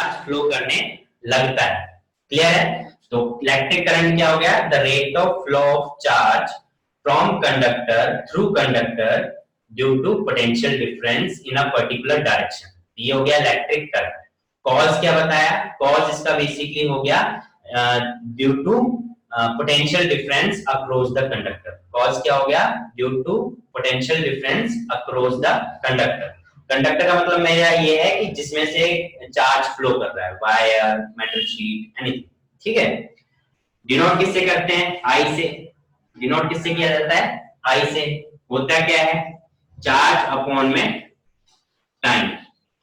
Charge flow करने लगता है। क्लियर है? तो इलेक्ट्रिक करंट क्या हो गया? The rate of flow of charge from conductor through conductor due to potential difference in a particular direction. ये हो गया इलेक्ट्रिक करंट। कॉज क्या बताया? कॉज इसका बेसिकली हो गया due to potential difference across the conductor. Cause क्या हो गया? Due to potential difference across the conductor. Conductor का मतलब मेरा ये है कि जिसमें से चार्ज फ्लो कर रहा है, वायर, मेटल शीट, एनीथिंग। ठीक है? डिनोट किससे करते हैं? आई से। डिनोट किससे किया जाता है? आई से। होता क्या है? चार्ज अपॉन में टाइम।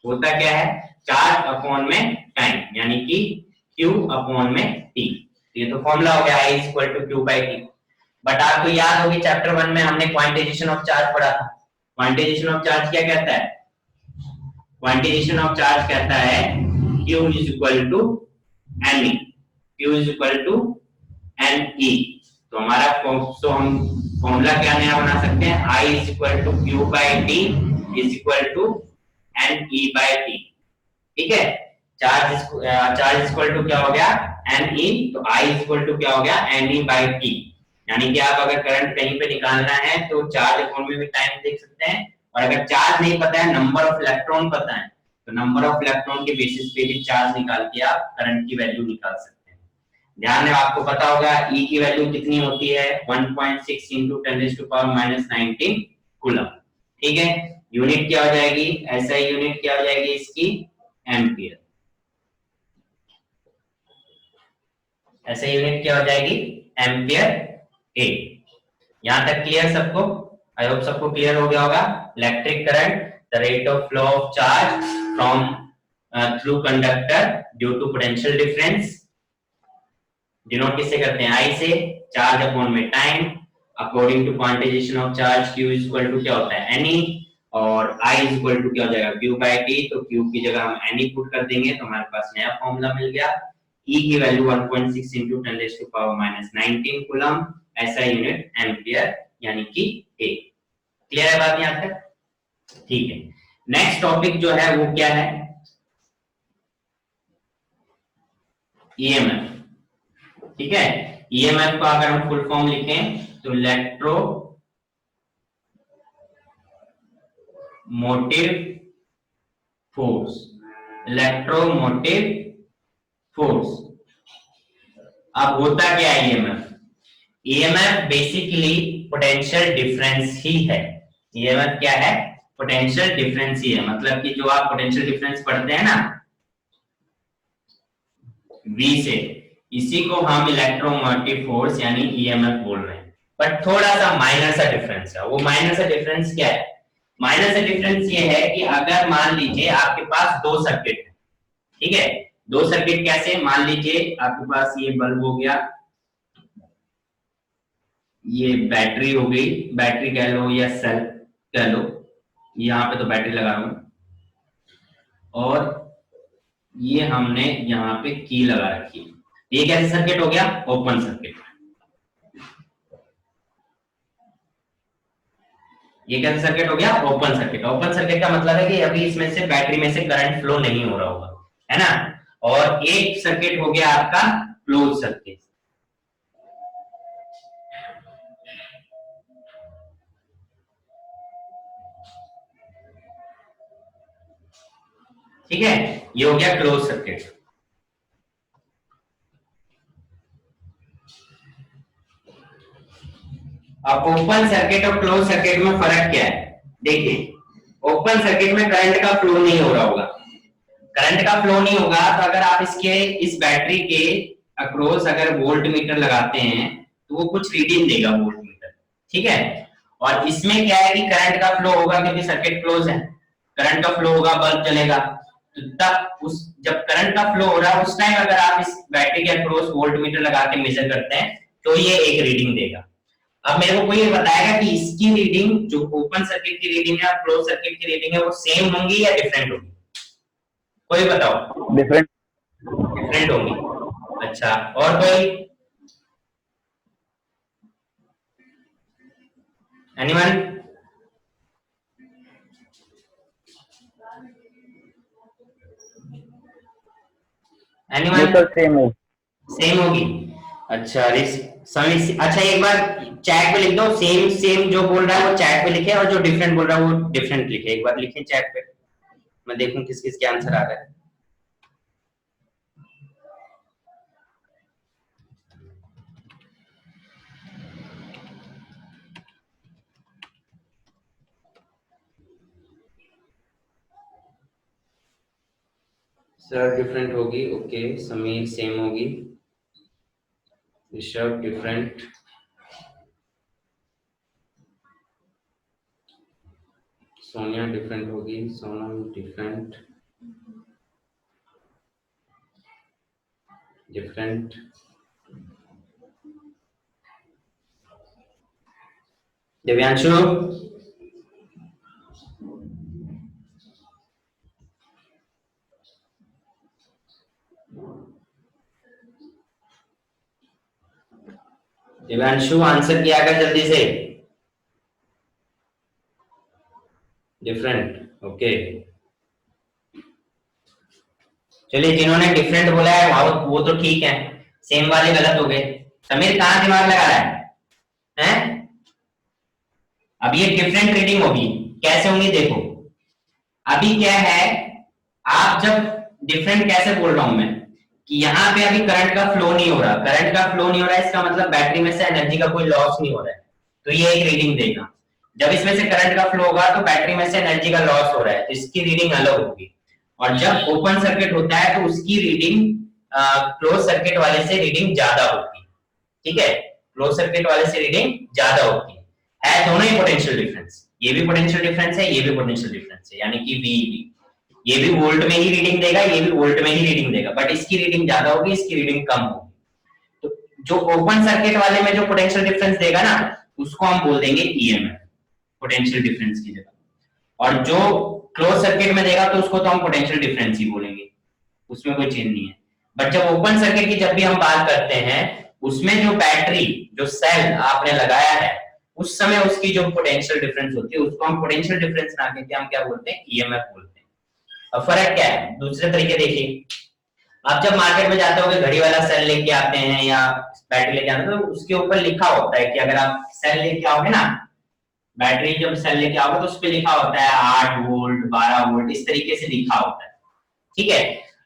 होता क्या है? चार्ज अपॉन में टाइम, यानी कि Q अपॉन में T। ये तो फॉर्मूला हो गया I equal to Q by T। But आपको याद होगी चैप्टर 1 में हमने क्वांटाइजेशन ऑफ चार्ज पढ़ा था। क्वांटाइजेशन ऑफ चार्ज क्या कहता है? क्वांटाइजेशन ऑफ चार्ज कहता है Q is equal to NE। Q is equal to NE। तो हमारा तो हम फॉर्मूला क्या नया बना सकते हैं? I is equal to Q by T is equal to NE by T। ठीक है? चार्ज इक्वल टू क्या हो गया? NE। तो I इक्वल टू क्या हो गया? NE by T। यानी कि आप अगर करंट कहीं पे निकालना है तो चार्ज अपॉन में भी टाइम देख सकते हैं, और अगर चार्ज नहीं पता है, नंबर ऑफ इलेक्ट्रॉन पता है, तो नंबर ऑफ इलेक्ट्रॉन के बेसिस पे भी चार्ज निकाल के आप करंट की वैल्यू निकाल सकते हैं। ध्यान में आपको पता होगा E की वैल्यू कितनी होती है? 1.6 into 10⁻⁻19 कूलम। ठीक है? यूनिट क्या हो जाएगी? ऐसा यूनिट क्या हो जाएगी इसकी? एम्पियर। ऐसे यूनिट क्या हो जाएगी? एम्पियर ए। यहां तक क्लियर सबको? आई होप सबको क्लियर हो गया होगा। Electric current, the rate of flow of charge from through conductor due to potential difference. Denote किससे करते हैं? आई से। चार्ज अपॉन में time, according to quantization of charge Q is equal to क्या होता है? NE। और I इज इक्वल टू क्या हो जाएगा? Q by T। तो Q की जगह हम NE पुट कर देंगे तो हमारे पास नया फॉर्मूला मिल गया। E की वैल्यू 1.6 into 10⁻⁻19 कूलम। ऐसा यूनिट एम्पियर, यानी कि A। क्लियर है बात यहां तक? ठीक है। नेक्स्ट टॉपिक जो है वो क्या है? EMF। ठीक है? EMF का अगर हम फुल फॉर्म लिखें तो electromotive force. Electromotive force. अब होता क्या है EMF? EMF basically potential difference ही है। EMF क्या है? पोटेंशियल डिफरेंस ही है। मतलब कि जो आप पोटेंशियल डिफरेंस पढ़ते हैं ना V से, इसी को हम इलेक्ट्रोमोटिव फोर्स यानी EMF बोल रहे हैं। बट थोड़ा सा माइनर सा डिफरेंस है। वो माइनर सा डिफरेंस क्या है? माइनर सा डिफरेंस ये है कि अगर मान लीजिए आपके पास दो सर्किट है। ठीक है? दो सर्किट कैसे? मान लीजिए आपके पास ये बल्ब हो गया, ये बैटरी हो गई, बैटरी कह लो या सेल कह लो, यहाँ पे तो बैटरी लगा रहा हूं, और ये हमने यहाँ पे की लगा रखी है। ये कैसे सर्किट हो गया? Open circuit. ये कैसे सर्किट हो गया? Open circuit. ओपन सर्किट का मतलब है कि अभी इसमें से बैटरी में से करंट फ्लो नहीं हो रहा होगा, है ना? और एक सर्किट हो गया आपका क्लोज सर्किट। ठीक है? ये हो गया क्लोज सर्किट। अब ओपन सर्किट और क्लोज सर्किट में फर्क क्या है? देखिए, ओपन सर्किट में करंट का फ्लो नहीं हो रहा होगा। करंट का फ्लो नहीं होगा तो अगर आप इसके इस बैटरी के अक्रॉस अगर वोल्ट मीटर लगाते हैं तो वो कुछ रीडिंग देगा वोल्ट मीटर। ठीक है? और इसमें क्या है कि करंट का फ्लो होगा क्योंकि सर्किट क्लोज है। करंट का फ्लो होगा, बल्ब चलेगा। तो तब उस जब करंट का फ्लो हो रहा है उस टाइम अगर आप इस बैटरी के अक्रॉस वोल्ट मीटर लगा के मेजर करते हैं तो ये एक रीडिंग देगा। अब मेरे को कोई ये बताएगा कि इसकी रीडिंग जो ओपन सर्किट की रीडिंग है और क्लोज सर्किट की रीडिंग है वो सेम होंगी या डिफरेंट होंगी? कोई बताओ। डिफरेंट। डिफरेंट होंगी। अच्छा, और कोई? एनीवन? एनीवन? सर सेम हो। सेम होगी। अच्छा अच्छा एक बार चैट पे लिख दो, सेम सेम जो बोल रहा है वो चैट पे लिखे और जो डिफरेंट बोल रहा है वो डिफरेंट लिखे। एक बार लिखें चैट पे, मैं देखूं किस किस के आंसर आ रहा है। सर डिफरेंट होगी, ओके। समीर सेम होगी। ऋषभ डिफरेंट। सोनिया डिफरेंट होगी। Sonam different. Different. Divyanshu? Divyanshu answer किया कर जल्दी से। Different, okay. चलिए जिन्होंने डिफरेंट बोला है वो तो ठीक है, सेम वाले गलत हो गए। समीर कहाँ दिमाग लगा रहा है? अब ये डिफरेंट रीडिंग होगी, कैसे होंगी देखो। अभी क्या है, आप जब डिफरेंट कैसे बोल रहा हूं मैं कि यहाँ पे अभी करंट का फ्लो नहीं हो रहा, करंट का फ्लो नहीं हो रहा है, इसका मतलब बैटरी में से एनर्जी का कोई लॉस नहीं हो रहा है, तो ये एक रीडिंग देगा। जब इसमें से करंट का फ्लो होगा तो बैटरी में से एनर्जी का लॉस हो रहा है, तो इसकी रीडिंग अलग होगी। और जब ओपन सर्किट होता है तो उसकी रीडिंग क्लोज सर्किट वाले से रीडिंग ज्यादा होती है। ठीक है, क्लोज सर्किट वाले से रीडिंग ज्यादा होती है दोनों ही पोटेंशियल डिफरेंस। ये भी पोटेंशियल डिफरेंस है, ये भी पोटेंशियल डिफरेंस है, यानी कि वीईबी। ये भी वोल्ट में ही रीडिंग देगा, ये भी वोल्ट में ही रीडिंग देगा, बट इसकी रीडिंग ज्यादा होगी, इसकी रीडिंग कम होगी। तो जो ओपन सर्किट वाले में जो पोटेंशियल डिफरेंस देगा ना, उसको हम बोल देंगे ईएमएफ, पोटेंशियल डिफरेंस की जगह। और जो क्लोज सर्किट में देगा तो उसको तो हम पोटेंशियल डिफरेंस ही बोलेंगे, उसमें कोई चेंज नहीं है। बट जब ओपन सर्किट की जब भी हम बात करते हैं, उसमें जो बैटरी, जो सेल आपने लगाया है, उस समय उसकी जो पोटेंशियल डिफरेंस होती है उसको हम पोटेंशियल डिफरेंस ना कहते हम क्या बोलते हैं, ईएमएफ बोलते हैं। अब फर्क क्या है, दूसरे तरीके देखिए। आप जब मार्केट में जाते हो घड़ी वाला सेल लेके आते हैं या बैटरी लेके आते हैं, तो उसके ऊपर लिखा होता है कि अगर आप सेल लेके आओगे ना, बैटरी जब सेल लेके आओगे तो उस पर लिखा होता है 8 वोल्ट 12 वोल्ट, इस तरीके से लिखा होता है। ठीक है,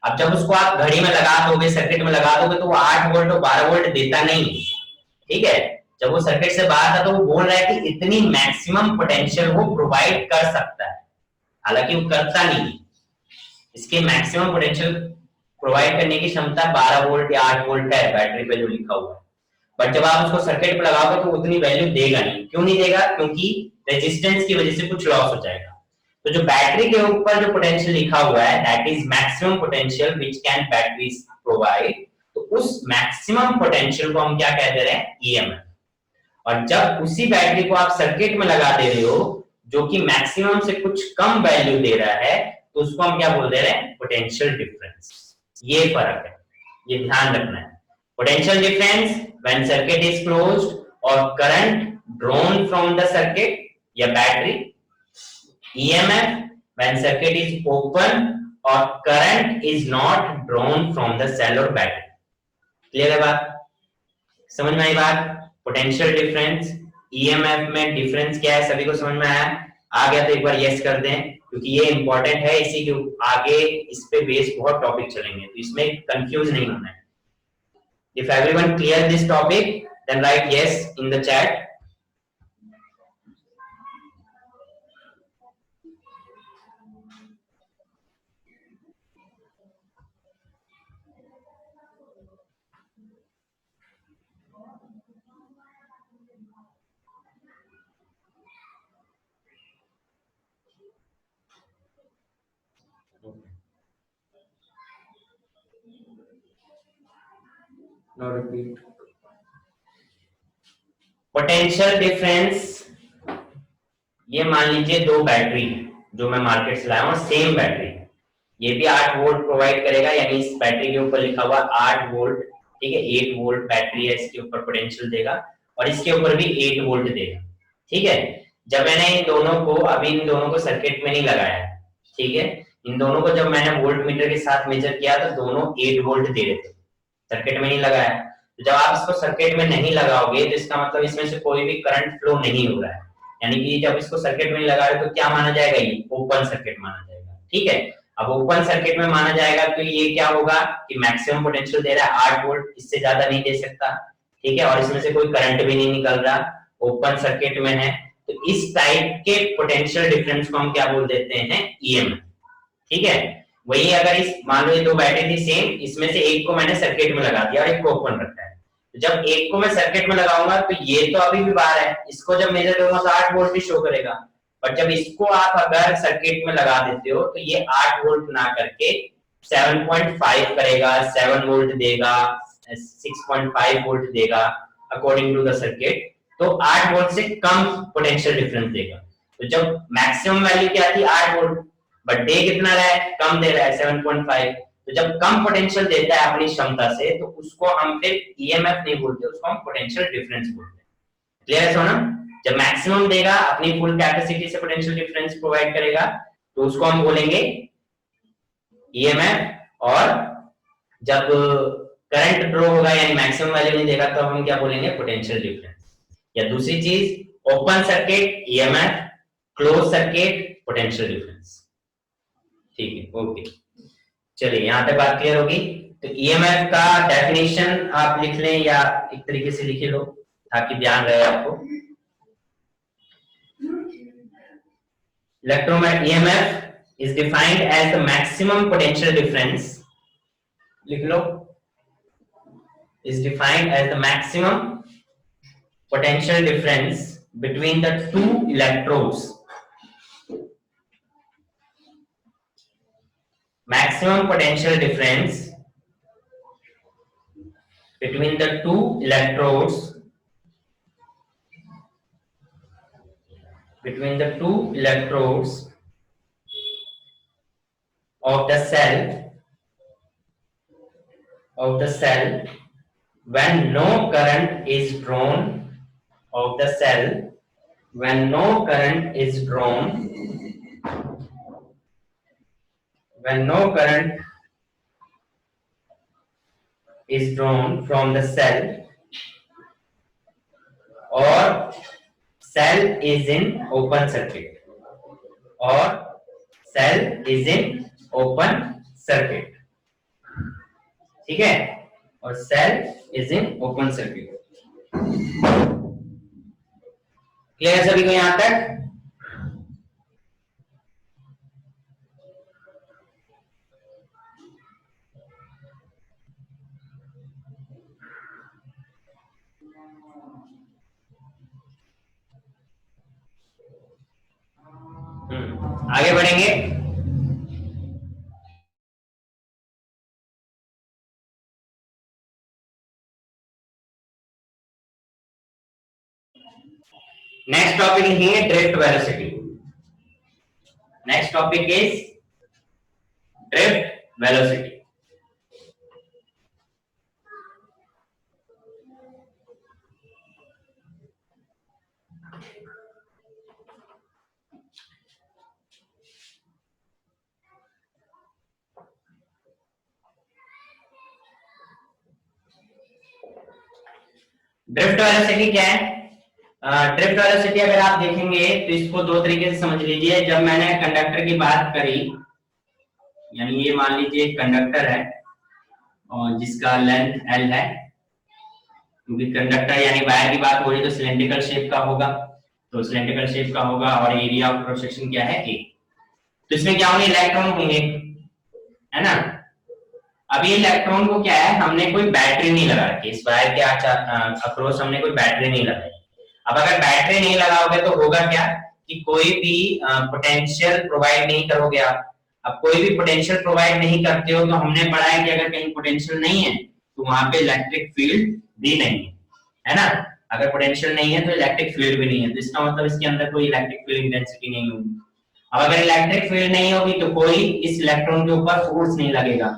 अब जब उसको आप घड़ी में लगा दोगे, सर्किट में लगा दोगे, तो वो 8 वोल्ट और 12 वोल्ट देता नहीं। ठीक है, जब वो सर्किट से बाहर था तो वो बोल रहा है कि इतनी मैक्सिमम पोटेंशियल वो प्रोवाइड कर सकता है, हालांकि वो करता नहीं। इसके मैक्सिमम पोटेंशियल प्रोवाइड करने की क्षमता 12 वोल्ट या 8 वोल्ट है बैटरी पे जो लिखा हुआ है। बट जब आप उसको सर्किट पे लगाओगे तो उतनी वैल्यू देगा नहीं। क्यों नहीं देगा? क्योंकि रेजिस्टेंस की वजह से कुछ लॉस हो जाएगा। तो जो बैटरी के ऊपर जो पोटेंशियल लिखा हुआ है, that is maximum potential which can batteries provide, तो उस मैक्सिमम पोटेंशियल को हम क्या कह दे रहे हैं, ईएमएफ। और जब उसी बैटरी को आप सर्किट में लगा दे रहे हो जो कि मैक्सिमम से कुछ कम वैल्यू दे रहा है, तो उसको हम क्या बोल दे रहे हैं, पोटेंशियल डिफरेंस। ये फर्क है, ये ध्यान रखना है। Potential difference when circuit is closed और current drawn from the circuit या battery. EMF when circuit is open or current is not drawn from the cell or battery। Clear है बात? समझ में आई बात? पोटेंशियल डिफरेंस, EMF में difference क्या है, सभी को समझ में आया? आ गया तो एक बार यस कर दें, क्योंकि ये इंपॉर्टेंट है, इसी के आगे इस पे बेस बहुत टॉपिक चलेंगे, तो इसमें कंफ्यूज नहीं होना है। If everyone clear this topic, then write yes in the chat। Now repeat। Potential difference, ये मान लीजिए दो बैटरी जो मैं मार्केट से लाया हूं, सेम बैटरी, ये भी 8 वोल्ट प्रोवाइड करेगा, यानी इस बैटरी के ऊपर लिखा हुआ 8 वोल्ट। ठीक है, 8 वोल्ट बैटरी है, इसके ऊपर पोटेंशियल देगा, और इसके ऊपर भी 8 वोल्ट देगा। ठीक है, जब मैंने इन दोनों को सर्किट में नहीं लगाया, ठीक है, इन दोनों को जब मैंने वोल्ट मीटर के साथ मेजर किया तो दोनों 8 वोल्ट दे रहे थे, सर्किट में नहीं लगाया। तो जब आप इसको सर्किट में नहीं लगाओगे तो इसका मतलब इसमें से कोई भी करंट फ्लो नहीं हो रहा है, यानी कि जब इसको सर्किट में नहीं लगा रहे तो क्या माना जाएगा, ये ओपन सर्किट माना जाएगा। ठीक है, अब ओपन सर्किट में माना जाएगा तो ये क्या होगा कि मैक्सिमम पोटेंशियल दे रहा है 8 वोल्ट, इससे ज्यादा नहीं दे सकता। ठीक है, और इसमें से कोई करंट भी नहीं निकल रहा, ओपन सर्किट में है। तो इस टाइप के पोटेंशियल डिफरेंस को हम क्या बोल देते हैं, ईएमएफ। ठीक है, वही अगर इस मान लो ये दो बैटरी थी सेम, इसमें से एक को मैंने सर्किट में लगा दिया और एक को ओपन रखा है, तो जब एक को मैं सर्किट में लगाऊंगा तो ये तो अभी भी बाहर है, इसको जब मेजर करूंगा तो 8 वोल्ट ही शो करेगा। बट जब इसको आप अगर सर्किट में लगा देते हो तो ये 8 वोल्ट ना करके 7.5 करेगा, 7 वोल्ट देगा, 6.5 वोल्ट देगा अकॉर्डिंग टू द सर्किट। तो 8 वोल्ट से कम पोटेंशियल डिफरेंस देगा। तो जब मैक्सिमम वैल्यू क्या थी 8 वोल्ट, बट दे कितना रहा है, कम दे रहा है 7.5। तो जब कम पोटेंशियल देता है अपनी क्षमता से तो उसको हम फिर ईएमएफ नहीं बोलते, उसको हम पोटेंशियल डिफरेंस बोलते हैं। क्लियर है सोना? जब मैक्सिमम देगा अपनी फुल कैपेसिटी से पोटेंशियल डिफरेंस प्रोवाइड करेगा तो उसको हम बोलेंगे ईएमएफ, और जब करंट ड्रॉ होगा यानी मैक्सिमम वैल्यू नहीं देगा तो हम क्या बोलेंगे, पोटेंशियल डिफरेंस। या दूसरी चीज, open circuit EMF, close circuit potential difference. ठीक है, ओके, चलिए यहां तक बात क्लियर होगी। तो ईएमएफ का डेफिनेशन आप लिख लें या एक तरीके से लिख लो ताकि ध्यान रहे आपको। Electromagnetic EMF is defined as the maximum potential difference, लिख लो, is defined as the maximum potential difference between the two electrodes, maximum potential difference between the two electrodes of the cell when no current is drawn of the cell when no current is drawn from the cell or cell is in open circuit, ठीक है, और cell is in open circuit. Clear सभी को यहां तक? आगे बढ़ेंगे। Next topic लिखेंगे drift velocity. Next topic is drift velocity. Drift velocity क्या है? ड्रिफ्ट वेलोसिटी अगर आप देखेंगे तो इसको दो तरीके से समझ लीजिए। जब मैंने कंडक्टर की बात करी, यानी ये मान लीजिए कंडक्टर है और जिसका लेंथ L है, क्योंकि कंडक्टर यानी वायर की बात हो रही तो सिलेंड्रिकल शेप का होगा, तो सिलेंड्रिकल शेप का होगा और एरिया ऑफ क्रॉस सेक्शन क्या है, A। तो इसमें क्या होंगे, इलेक्ट्रॉन होंगे, है ना। अब ये इलेक्ट्रॉन को क्या है, हमने कोई बैटरी नहीं लगा रखी इस वायर के अक्रॉस, हमने कोई बैटरी नहीं लगाई। अब अगर बैटरी नहीं लगाओगे तो होगा क्या कि कोई भी पोटेंशियल प्रोवाइड नहीं करोगे आप। अब कोई भी पोटेंशियल प्रोवाइड नहीं करते हो तो हमने पढ़ा है कि अगर कहीं पोटेंशियल नहीं है तो वहां पे इलेक्ट्रिक फील्ड भी नहीं है ना। अगर पोटेंशियल नहीं है तो इलेक्ट्रिक फील्ड भी नहीं है, तो इसका मतलब इसके अंदर कोई इलेक्ट्रिक फील्ड इंटेंसिटी नहीं होगी। अब अगर इलेक्ट्रिक फील्ड नहीं होगी तो कोई इस इलेक्ट्रॉन के ऊपर फोर्स नहीं लगेगा,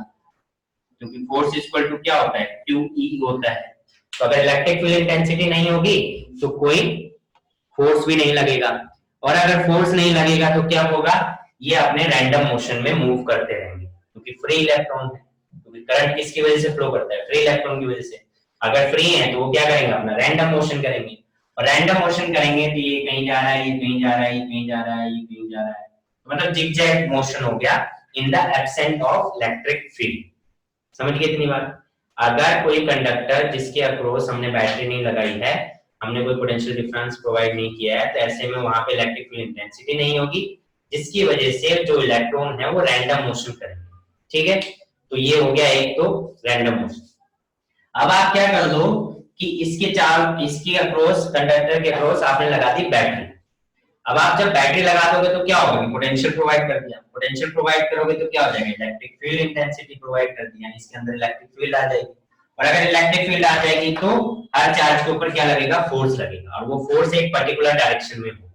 क्योंकि फोर्स इक्वल टू क्या होता है, QE होता है। तो अगर इलेक्ट्रिक फील्ड इंटेंसिटी नहीं होगी तो कोई फोर्स भी नहीं लगेगा, और अगर फोर्स नहीं लगेगा तो क्या होगा, ये अपने रैंडम मोशन में मूव करते रहेंगे, क्योंकि फ्री इलेक्ट्रॉन है। क्योंकि करंट किसकी वजह से फ्लो करता है? फ्री इलेक्ट्रॉन की वजह से। अगर फ्री है तो वो क्या करेंगे? अपना रैंडम मोशन करेंगे, और रैंडम मोशन करेंगे तो ये कहीं जा रहा है, ये कहीं जा रहा है, ये कहीं जा रहा है, ये कहीं जा रहा है, तो मतलब जिगजैग मोशन हो गया in the absence of electric field. समझ गए इतनी बात? अगर कोई कंडक्टर जिसके अक्रॉस हमने बैटरी नहीं लगाई है, हमने कोई पोटेंशियल डिफरेंस प्रोवाइड नहीं किया है, तो ऐसे में वहां पे इलेक्ट्रिक फील्ड इंटेंसिटी नहीं होगी, जिसकी वजह से जो इलेक्ट्रॉन है वो रैंडम मोशन करेंगे। ठीक है, तो ये हो गया एक तो रैंडम मोशन। अब आप क्या कर दो कि इसके अक्रॉस, कंडक्टर के अक्रॉस आपने लगा दी बैटरी। अब आप जब बैटरी लगा दोगे तो क्या होगा? पोटेंशियल प्रोवाइड कर दिया। पोटेंशियल प्रोवाइड करोगे तो क्या हो जाएगा? इलेक्ट्रिक फील्ड इंटेंसिटी प्रोवाइड कर दी, यानी इसके अंदर इलेक्ट्रिक फील्ड आ जाएगी। और अगर इलेक्ट्रिक फील्ड आ जाएगी तो हर चार्ज के ऊपर क्या लगेगा? फोर्स लगेगा, और वो फोर्स एक पर्टिकुलर डायरेक्शन में होगा।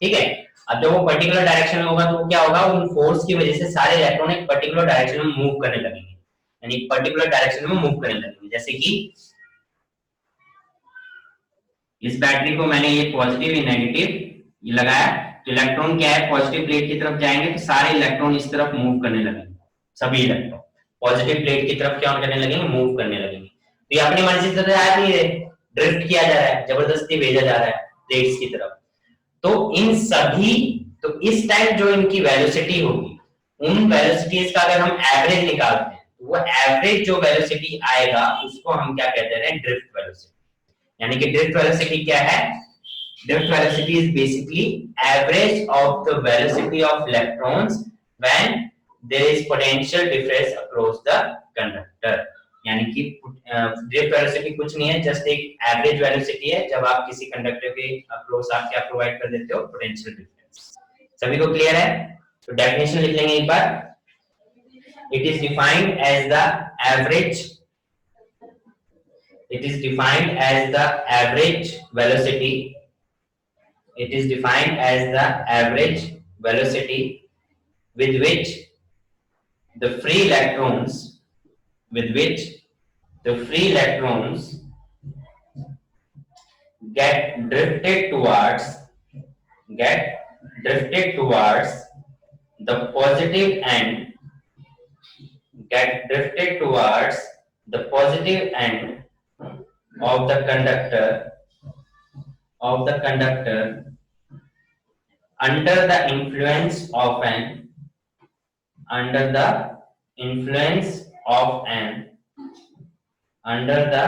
ठीक है, अब जब वो पर्टिकुलर डायरेक्शन में होगा तो क्या होगा? उन फोर्स की वजह से सारे इलेक्ट्रॉन एक पर्टिकुलर डायरेक्शन में मूव करने लगेंगे, यानी एक पर्टिकुलर डायरेक्शन में मूव करने लगेंगे। जैसे कि इस बैटरी को मैंने ये पॉजिटिव या नेगेटिव ये लगाया, तो इलेक्ट्रॉन क्या है? पॉजिटिव प्लेट की तरफ जाएंगे तो सारे इलेक्ट्रॉन इस तरफ मूव करने लगेंगे, सभी इलेक्ट्रॉन पॉजिटिव प्लेट की तरफ क्या करने लगेंगे? मूव करने लगेंगे। तो ये अपनी मर्जी से जा रही है, ड्रिफ्ट किया जा रहा है, जबरदस्ती भेजा जा रहा है प्लेट्स की तरफ। तो इन सभी, तो इस टाइम जो इनकी वेलोसिटी होगी, उन वेलोसिटीज का अगर हम एवरेज निकालते हैं तो वो एवरेज जो वेलोसिटी आएगा उसको हम क्या कहते हैं? Drift velocity. यानी कि ड्रिफ्ट वेलोसिटी क्या है? Drift velocity is basically average of the velocity of electrons when there is potential difference across the conductor. यानी कि ड्रिफ्ट वेलोसिटी कुछ नहीं है, जस्ट एक एवरेज वेलोसिटी है जब आप किसी कंडक्टर के अक्रॉस आप क्या प्रोवाइड कर देते हो? Potential difference. सभी को क्लियर है? तो डेफिनेशन लिख लेंगे एक बार। It is defined as the average, it is defined as the average velocity, it is defined as the average velocity with which the free electrons get drifted towards the positive end, of the conductor under the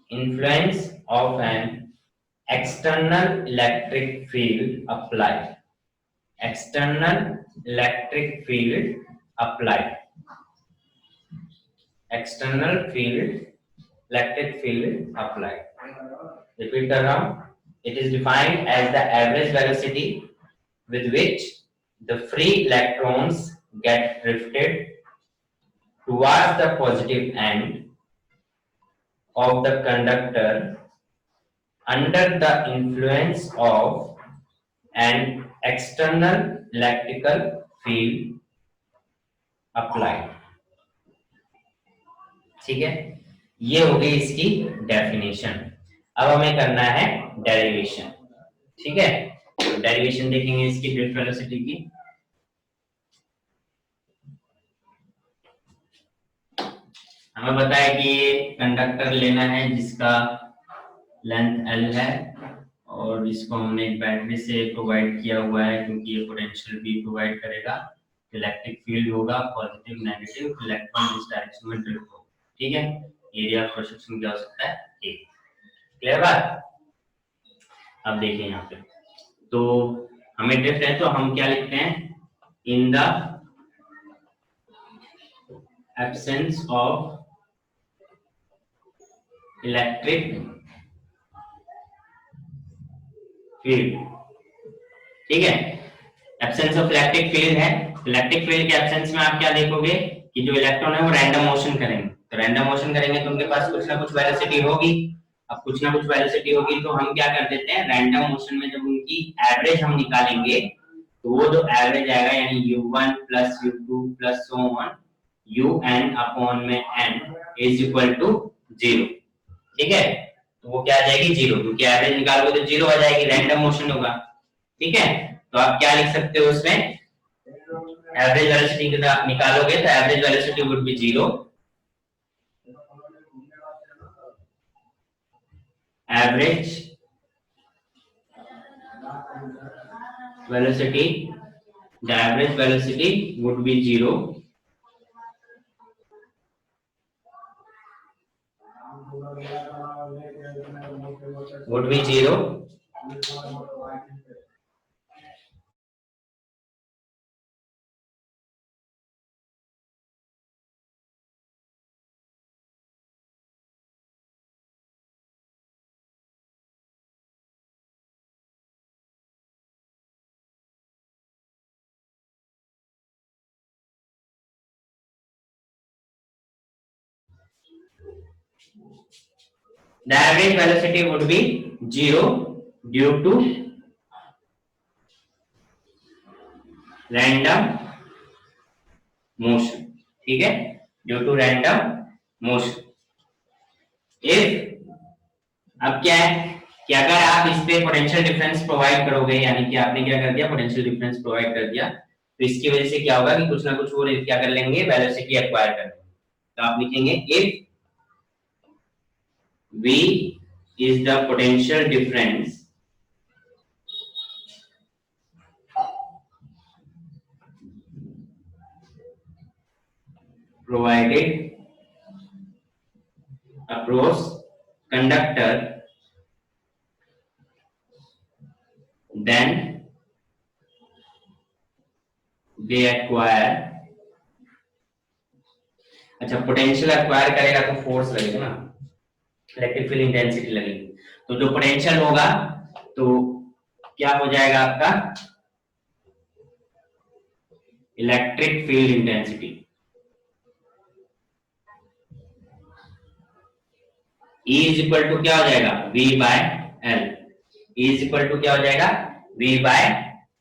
influence of an external electric field applied. Repeat कर रहा हूँ. It is defined as the average velocity with which the free electrons get drifted towards the positive end of the conductor under the influence of an external electrical field applied. ठीक है, ये हो गई इसकी definition. अब हमें करना है डेरिवेशन। ठीक है, तो डेरिवेशन देखेंगे इसकी ड्रिफ्ट वेलोसिटी की। हमें बताया कि ये कंडक्टर लेना है जिसका लेंथ L है, और इसको हमने एक बैटरी से प्रोवाइड किया हुआ है, क्योंकि ये पोटेंशियल भी प्रोवाइड करेगा। इलेक्ट्रिक फील्ड होगा पॉजिटिव नेगेटिव, इलेक्ट्रॉन इस डायरेक्शन में ड्रिफ्ट होगा। ठीक है, एरिया ऑफ क्रॉस सेक्शन क्या हो सकता है? ए। क्लियर बात? अब देखिए यहाँ पे, तो हमें ड्रिफ्ट है तो हम क्या लिखते हैं? In the absence of electric field. ठीक है, एब्सेंस ऑफ इलेक्ट्रिक फील्ड है। इलेक्ट्रिक फील्ड के एब्सेंस में आप क्या देखोगे कि जो इलेक्ट्रॉन है वो रैंडम मोशन करेंगे। तो रैंडम मोशन करेंगे तो उनके पास कुछ ना कुछ वेलोसिटी होगी। अब कुछ ना कुछ वेलोसिटी होगी तो हम क्या कर देते हैं? रैंडम मोशन में जब उनकी एवरेज हम निकालेंगे तो वो जो एवरेज आएगा, यानी u1 plus u2 plus so on un upon में n इज इक्वल टू 0। ठीक है, तो वो क्या आ जाएगी? 0, क्योंकि एवरेज निकालोगे तो 0 आ जाएगी, रैंडम मोशन होगा। ठीक है, तो आप क्या लिख सकते हो उसमें? एवरेज वेलोसिटी निकालोगे तो average velocity would be 0, average velocity, the average velocity would be 0, would be 0, the average velocity would be 0 due to random motion, ठीक है, due to random motion. if अब क्या है कि अगर आप इस पे पोटेंशियल डिफरेंस प्रोवाइड करोगे, यानी कि आपने क्या कर दिया, पोटेंशियल डिफरेंस प्रोवाइड कर दिया, तो इसकी वजह से क्या होगा कि कुछ ना कुछ वो क्या कर लेंगे, वेलोसिटी एक्वायर कर लेंगे. तो आप लिखेंगे if v is the potential difference provided across conductor, then they acquire. अच्छा, पोटेंशियल एक्वायर करेगा तो फोर्स लगेगा ना, इलेक्ट्रिक फील्ड इंटेंसिटी लगेगी. तो जो पोटेंशियल होगा तो क्या हो जाएगा आपका, electric field intensity. E is equal to क्या हो जाएगा, V by L. E is equal to क्या हो जाएगा, V बाय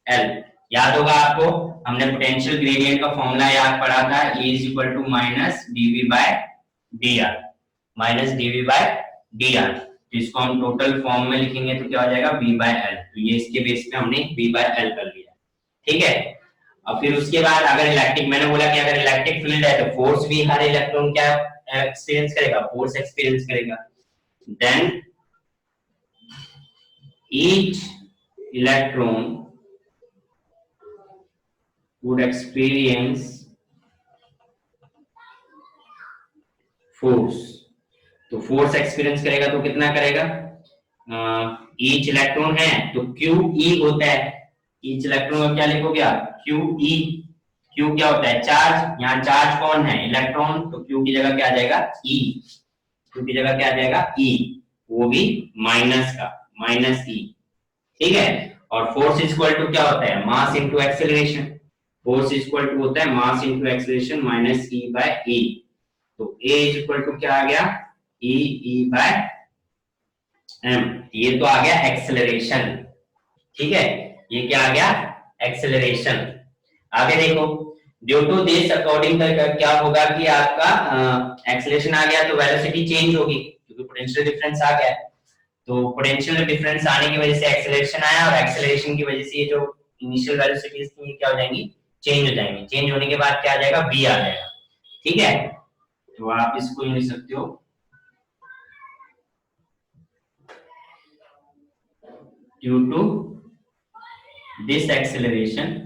L. याद होगा आपको, हमने पोटेंशियल ग्रेडियंट का फॉर्मूला याद पढ़ा था, E is equal to minus dV by dr, minus dV by dr. तो इसको हम टोटल फॉर्म में लिखेंगे तो क्या हो जाएगा, V बाय L. तो ये इसके बेस पे हमने V बाय L कर लिया, ठीक है. अब फिर उसके बाद अगर इलेक्ट्रिक, मैंने बोला कि अगर इलेक्ट्रिक फील्ड है तो फोर्स भी हर इलेक्ट्रॉन क्या एक्सपीरियंस करेगा, फोर्स एक्सपीरियंस करेगा. then each electron would experience force. तो फोर्स एक्सपीरियंस करेगा तो कितना करेगा, ईच इलेक्ट्रॉन है तो QE होता है. ईच इलेक्ट्रॉन का क्या लिखोगे आप, QE. Q क्या होता है, चार्ज. यहाँ चार्ज कौन है, इलेक्ट्रॉन, तो Q की जगह क्या आ जाएगा, E. Q की जगह क्या आ जाएगा, E, वो भी माइनस का, माइनस E, ठीक है. और फोर्स इक्वल टू क्या होता है, mass into acceleration. Force equal to होता है mass into acceleration minus E by E. तो A इज इक्वल टू क्या आ गया, E बाय M. ये तो आ गया एक्सेलरेशन, ठीक है, ये क्या आ गया, एक्सेलरेशन. आगे देखो, ड्यू टू दिस अकॉर्डिंग क्या होगा कि आपका एक्सेलरेशन आ गया तो वेलोसिटी चेंज होगी, क्योंकि पोटेंशियल डिफरेंस आ गया. तो पोटेंशियल डिफरेंस आने की वजह से एक्सेलरेशन आया, और एक्सेलरेशन की वजह से ये जो इनिशियल वेलोसिटीज थी ये क्या हो जाएंगी, चेंज हो जाएंगी. चेंज होने के बाद क्या आ जाएगा, v आ जाएगा, ठीक है. तो आप इसको लिख सकते हो ड्यू टू दिस एक्सेलरेशन,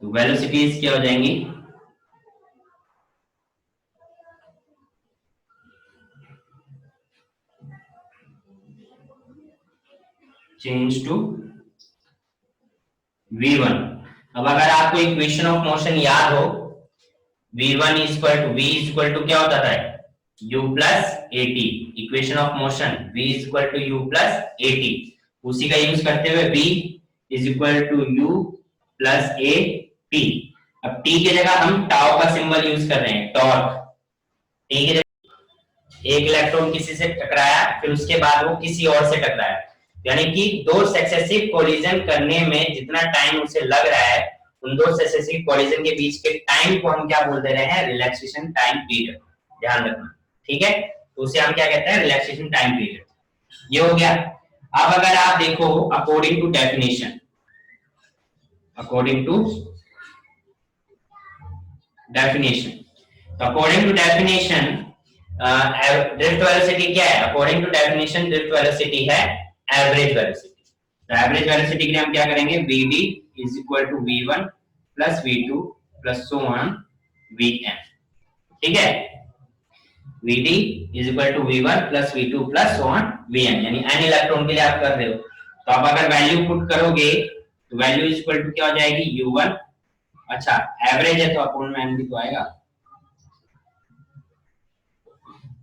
तो वेलोसिटीज क्या हो जाएंगी, चेंज टू v1. अब अगर आपको इक्वेशन ऑफ मोशन याद हो, v1 इज इक्वल टू क्या होता था, u plus at. Equation of motion v is equal to u plus at. उसी का यूज करते हुए v is equal to u plus at. अब t की जगह हम टाउ का सिंबल यूज कर रहे हैं, टॉर्क. t की जगह एक इलेक्ट्रॉन किसी से टकराया, फिर उसके बाद वो किसी और से टकराया, यानी कि दो सक्सेसिव कोलिजन करने में जितना टाइम उसे लग रहा है, उन दो सक्सेसिव कोलिजन के बीच के टाइम को हम क्या बोल दे रहे हैं, रिलैक्सेशन टाइम पीरियड. ध्यान रखना, ठीक है. तो उसे हम क्या कहते हैं, रिलैक्सेशन टाइम पीरियड. ये हो गया. अब अगर आप देखो according to definition, according to definition. तो according to definition drift velocity क्या है? According to definition drift velocity है एवरेज वेलोसिटी। तो एवरेज वेलोसिटी के लिए हम क्या करेंगे? vd is equal to v1 plus v2 plus so on vn। ठीक है, vd is equal to v1 plus v2 plus so on vn, यानी n इलेक्ट्रॉन के लिए आप कर रहे हो। तो आप अगर वैल्यू पुट करोगे तो वैल्यू इज इक्वल टू क्या हो जाएगी? u1, अच्छा एवरेज है तो अपॉन में n भी तो आएगा,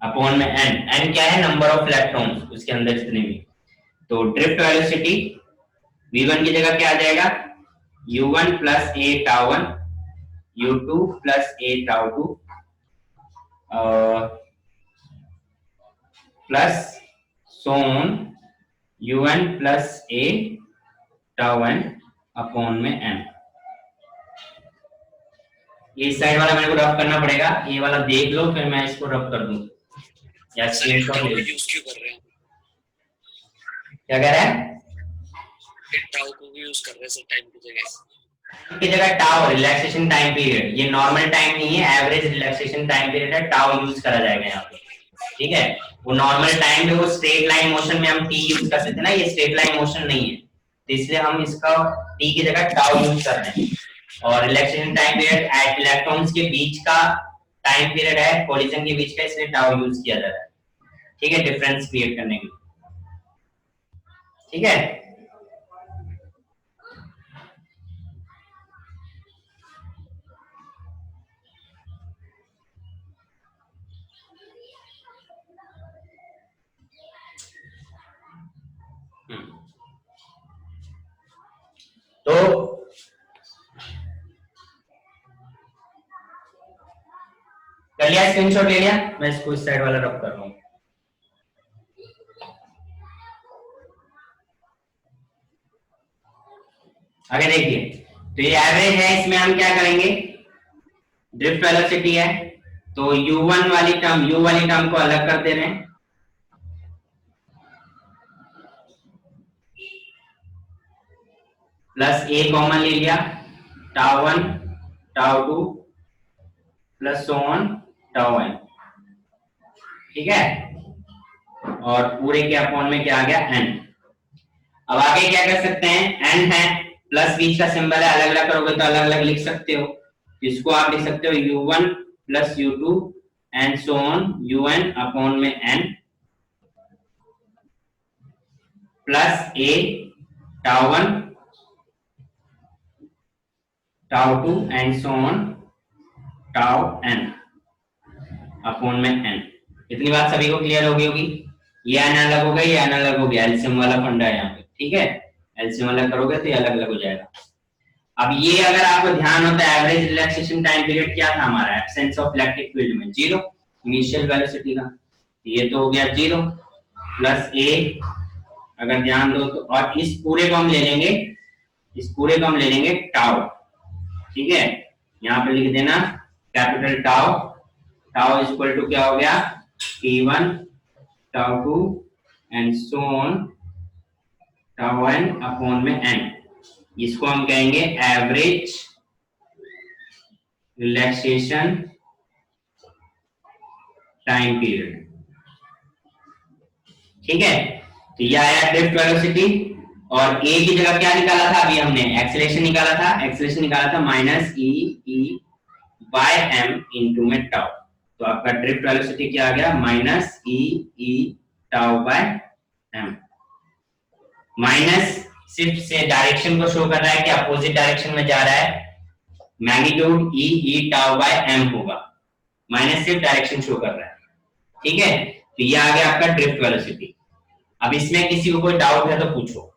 अपॉन में n। n क्या है? नंबर ऑफ इलेक्ट्रॉन्स उसके अंदर जितने भी। तो ड्रिफ्ट वेलोसिटी v1 की जगह क्या आ जाएगा? u1 plus a tau 1, u2 plus a tau 2 plus so on un plus a tau n upon में n। ये साइड वाला मेरे को रफ करना पड़ेगा, ये वाला देख लो फिर मैं इसको रफ कर दूं। या स्क्रीनशॉट ले लो। यूज क्यों कर रहे हैं? क्या कह रहा है? टाउ को भी यूज कर रहे हैं सर, टाइम की जगह टाउ रिलैक्सेशन टाइम पीरियड, ये नॉर्मल टाइम नहीं है, एवरेज रिलैक्सेशन टाइम पीरियड है, टाउ यूज करा जाएगा यहाँ पे। ठीक है, वो नॉर्मल टाइम पे वो स्ट्रेट लाइन मोशन में हम टी यूज कर सकते हैं ना, ये स्ट्रेट लाइन मोशन नहीं है, तो इसलिए हम इसका टी की जगह टाउ यूज कर रहे हैं। और relaxation time period at electrons के बीच का टाइम पीरियड है, कोलिजन के बीच का, इसलिए टाउ यूज किया जा रहा है। ठीक है, डिफरेंस क्रिएट करने के लिए। ठीक है, तो कर लिया, स्क्रीनशॉट ले लिया, मैं इसको इस साइड वाला रब कर रहा हूं। आगे देखिए, तो ये एवरेज है, इसमें हम क्या करेंगे? ड्रिफ्ट वेलोसिटी है तो u1 वाली टर्म, u वाली टर्म को अलग कर दे रहे हैं, प्लस a कॉमन ले लिया, tau 1 tau 2 plus so on tau n। ठीक है, और पूरे के अपॉन में क्या आ गया? n। अब आगे क्या कर सकते हैं? n है, प्लस बीच का सिंबल है, अलग अलग करोगे तो अलग अलग लिख सकते हो। इसको आप लिख सकते हो u1 plus u2 and so on un upon में n plus a tau 1 tau 2 and so on tau n upon में n। इतनी बात सभी को क्लियर हो गई होगी? ये n अलग हो गया, ये n अलग हो गया, एलसीएम वाला फंडा है यहाँ पे। ठीक है, एलसीएम अलग करोगे तो ये अलग अलग हो जाएगा। अब ये अगर आपको ध्यान होता है, एवरेज रिलैक्सेशन टाइम पीरियड क्या था हमारा? एब्सेंस ऑफ इलेक्ट्रिक फील्ड में 0 इनिशियल वेलोसिटी का, ये तो हो गया 0 प्लस a, अगर ध्यान दो तो, और इस पूरे को हम ले लेंगे, इस पूरे को हम ले लेंगे टाउ। ठीक है, यहाँ पे लिख देना capital tau, tau is equal to क्या हो गया? t1 tau 2 and so on tau n upon में n। इसको हम कहेंगे एवरेज रिलैक्सेशन टाइम पीरियड। ठीक है, तो यह आया ड्रिफ्ट वेलोसिटी, और a की जगह क्या निकाला था? अभी हमने एक्सेलरेशन निकाला था, एक्सेलरेशन निकाला था minus e by m into में टाउ। तो आपका ड्रिफ्ट वेलोसिटी क्या आ गया? Minus e tau by m। Minus सिर्फ से डायरेक्शन को शो कर रहा है कि अपोजिट डायरेक्शन में जा रहा है, magnitude e tau by m होगा, माइनस सिर्फ डायरेक्शन शो कर रहा है। ठीक है, तो ये आ गया आपका ड्रिफ्ट वेलोसिटी। अब इसमें किसी को कोई डाउट है तो पूछो,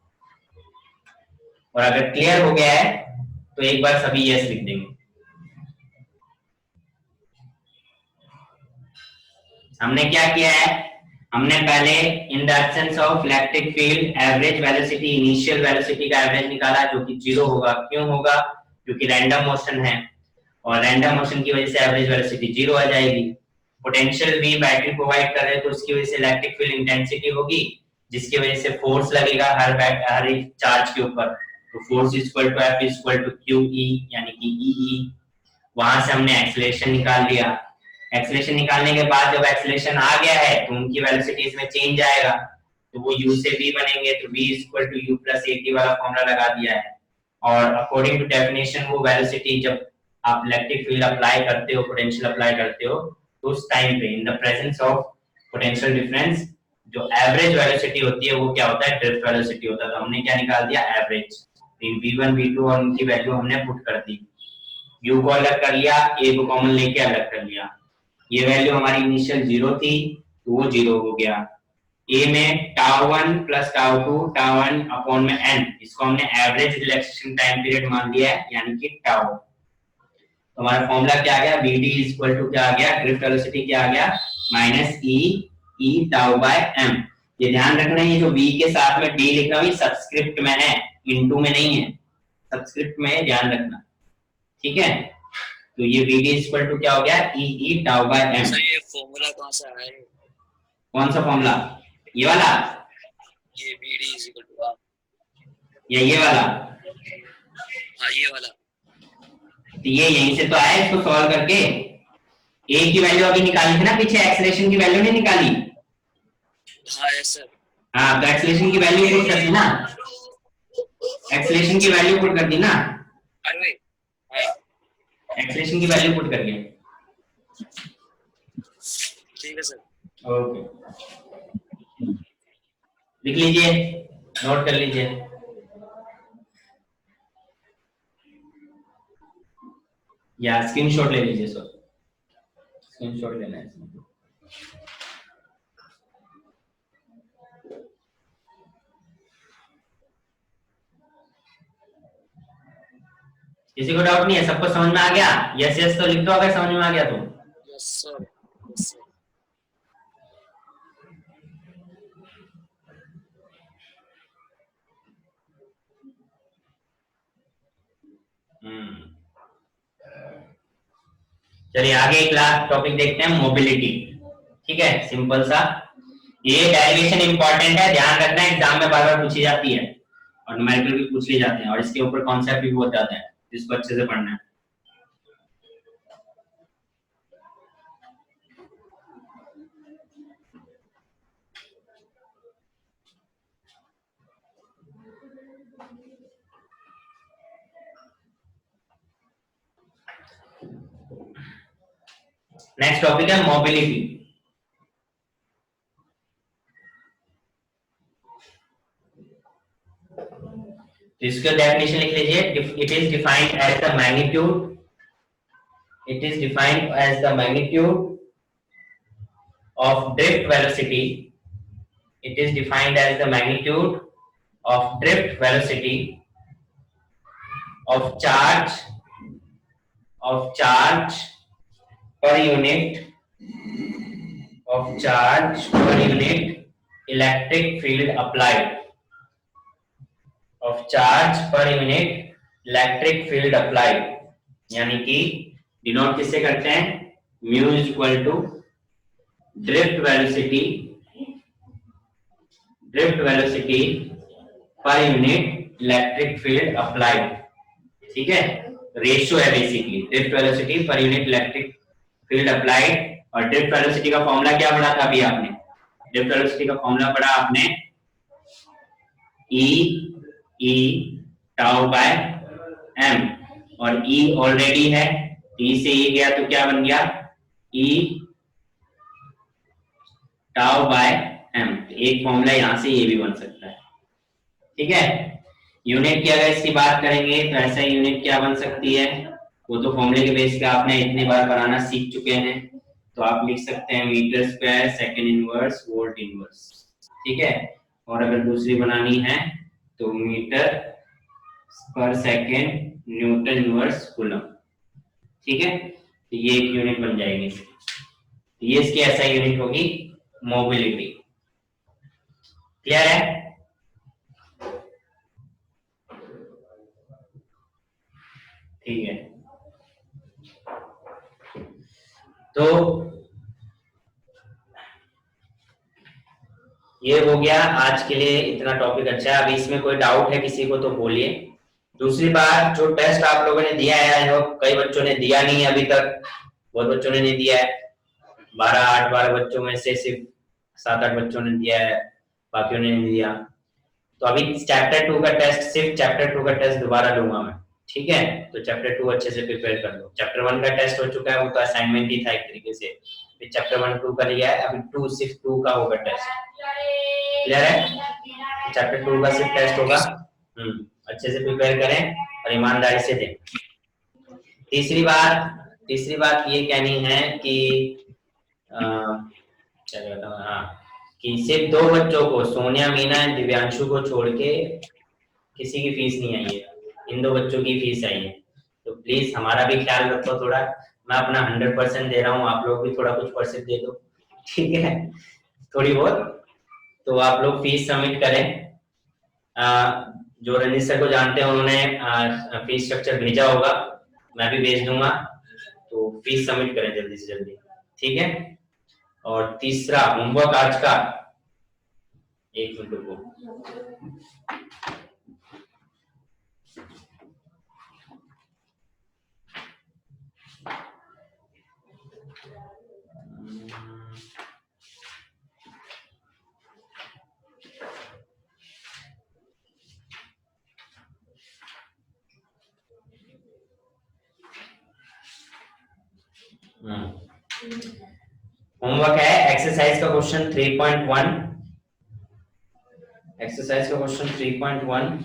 और अगर क्लियर हो गया है तो एक बार सभी यस लिख देंगे। हमने क्या किया है? हमने पहले in the absence of electric field average velocity, initial velocity का एवरेज निकाला, जो कि 0 होगा। क्यों होगा? क्योंकि रैंडम मोशन है, और रैंडम मोशन की वजह से एवरेज वेलोसिटी 0 आ जाएगी। पोटेंशियल भी बैटरी प्रोवाइड कर रहे हैं तो उसकी वजह से इलेक्ट्रिक फील्ड इंटेंसिटी होगी, जिसकी वजह से फोर्स लगेगा हर एक चार्ज के ऊपर, तो force equal to F equal to Q E यानी कि ई। वहां से हमने एक्सेलरेशन निकाल लिया। एक्सेलरेशन निकालने के बाद जब एक्सेलरेशन आ गया है तो उनकी वेलोसिटीज में चेंज आएगा, तो वो u से v बनेंगे, तो v equal to u plus at वाला फॉर्मूला लगा दिया है। और अकॉर्डिंग टू डेफिनेशन वो वेलोसिटी जब आप इलेक्ट्रिक फील्ड अप्लाई करते हो, पोटेंशियल अप्लाई करते हो, तो उस टाइम पे in the presence of potential difference जो एवरेज वेलोसिटी होती है वो क्या होता है, ड्रिफ्ट वेलोसिटी होता है। तो हमने क्या निकाल दिया, एवरेज। v1 v2 और उनकी वैल्यू हमने पुट कर दी, u को अलग कर लिया, a को कॉमन लेके अलग कर लिया। ये वैल्यू हमारी इनिशियल 0 थी तो वो 0 हो गया। a में τ1 प्लस τ2 τ1 अपॉन में n, इसको हमने एवरेज रिलैक्सेशन टाइम पीरियड मान लिया है यानी कि टाउ। तो हमारा फॉर्मूला क्या आ गया, vd इक्वल टू क्या आ गया, ड्रिफ्ट वेलोसिटी क्या आ गया, minus e tau by m। ये ध्यान रखना है, ये जो v के साथ में d लिखा हुआ सबस्क्रिप्ट में है, इनटू में नहीं है, सबस्क्रिप्ट में है, ध्यान रखना, ठीक है। तो ये vd इक्वल टू क्या हो गया, e tau by m। Sir ये फॉर्मूला कहां से आया है? कौन सा फॉर्मूला, ये वाला, ये vd इज इक्वल टू या ये वाला? हां ये वाला। तो ये यहीं से तो आया, इसको सॉल्व करके a की वैल्यू अभी निकाली थी ना, पीछे एक्सेलरेशन की वैल्यू नहीं निकाली? हाँ यस सर। हाँ, तो एक्सेलरेशन की वैल्यू पुट कर दी ना, एक्सेलरेशन की वैल्यू पुट कर दी ना, अरे हाँ एक्सेलरेशन की वैल्यू पुट कर दिया, ठीक है सर। ओके, लिख लीजिए, नोट कर लीजिए। या स्क्रीनशॉट ले लीजिए, सर स्क्रीनशॉट लेना है इसमें। किसी को डाउट नहीं है, सबको समझ में आ गया? यस यस तो लिख दो अगर समझ में आ गया तो। Yes sir, yes sir. चलिए आगे एक लास्ट टॉपिक देखते हैं, मोबिलिटी। ठीक है, सिंपल सा, ये डेरिवेशन इंपॉर्टेंट है, ध्यान रखना, एग्जाम में बार बार पूछी जाती है और न्यूमेरिकल भी पूछ लिए जाते हैं, और इसके ऊपर कॉन्सेप्ट भी बहुत ज्यादा है, जिसको अच्छे से पढ़ना है। नेक्स्ट टॉपिक है मोबिलिटी। इसका डेफिनेशन लिख लीजिए, it is defined as the magnitude, it is defined as the magnitude of drift velocity, it is defined as the magnitude of drift velocity of charge per unit electric field applied, of charge per unit electric field applied, यानी कि denote किससे करते हैं, mu equal to drift velocity per unit electric field applied. ठीक है, ratio है basically, drift velocity per unit electric field applied. और drift velocity का फॉर्मूला क्या पढ़ा था अभी आपने, ड्रिफ्ट वेलोसिटी का फॉर्मूला पढ़ा आपने ई टाउ बाय एम, और ई ऑलरेडी है, ई से ई गया तो क्या बन गया, ई टाउ बाय एम। एक फॉर्मूला यहां से ये भी बन सकता है। ठीक है, यूनिट की अगर इसकी बात करेंगे तो ऐसा यूनिट क्या बन सकती है, वो तो फॉर्मूले के बेस पे आपने इतनी बार बनाना सीख चुके हैं, तो आप लिख सकते हैं metre square second inverse volt inverse. ठीक है, और अगर दूसरी बनानी है तो मीटर पर सेकंड न्यूटन इनवर्स कूलम। ठीक है, तो ये एक यूनिट बन जाएगी, ये इसकी ऐसा यूनिट होगी मोबिलिटी। क्लियर है? ठीक है, तो ये हो गया आज के लिए, इतना टॉपिक अच्छा है। अभी इसमें कोई डाउट है किसी को तो बोलिए। दूसरी बात, जो टेस्ट आप लोगों ने दिया है, जो कई बच्चों ने दिया नहीं है अभी तक, बहुत बच्चों ने नहीं दिया है, 12 बच्चों में से सिर्फ 7-8 बच्चों ने दिया है, बाकियों ने नहीं दिया। तो अभी चैप्टर 2 का टेस्ट, सिर्फ चैप्टर 2 का टेस्ट दोबारा लूंगा मैं, ठीक है? तो चैप्टर 2 अच्छे से प्रिपेयर कर लो। चैप्टर 1 का टेस्ट हो चुका है, वो तो असाइनमेंट ही था एक तरीके से। फिर चैप्टर 1 2 का लिया है, अभी 2 सिर्फ 2 का होगा टेस्ट। क्लियर है? चैप्टर 2 का सिर्फ टेस्ट होगा। अच्छे से प्रिपेयर करें और ईमानदारी से दें। तीसरी बात ये कहनी है कि क्या कहता हूँ, हाँ, कि सिर्फ 2 बच्चों को, सोनिया, मीना और दिव्यांशु को छोड़ के किसी की फीस नहीं आई है। इन 2 बच्चों की फीस आई है, तो प्लीज हमारा भी ख्याल रखो थोड़ा। मैं अपना 100% दे रहा हूँ, आप लोग भी थोड़ा कुछ परसेंट दे दो, ठीक है? थोड़ी बहुत तो आप लोग फीस सबमिट करें। जो रंजीत सर को जानते हैं, उन्होंने फीस स्ट्रक्चर भेजा होगा, मैं भी भेज दूंगा, तो फीस सबमिट करें जल्दी से जल्दी, ठीक है? और तीसरा होमवर्क आज का, एक मिनट रुको, होमवर्क है एक्सरसाइज का क्वेश्चन 3.1, एक्सरसाइज का क्वेश्चन 3.1।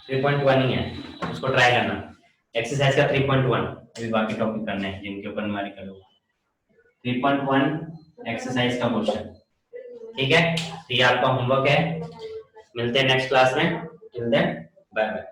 थ्री पॉइंट वन ही है, उसको ट्राई करना। एक्सरसाइज का 3.1, अभी बाकी टॉपिक करने हैं जिनके ऊपर हमारी करो। 3.1 एक्सरसाइज का क्वेश्चन, ठीक है? तो ये आपका होमवर्क है। मिलते हैं नेक्स्ट क्लास में, टिल देन बाय बाय।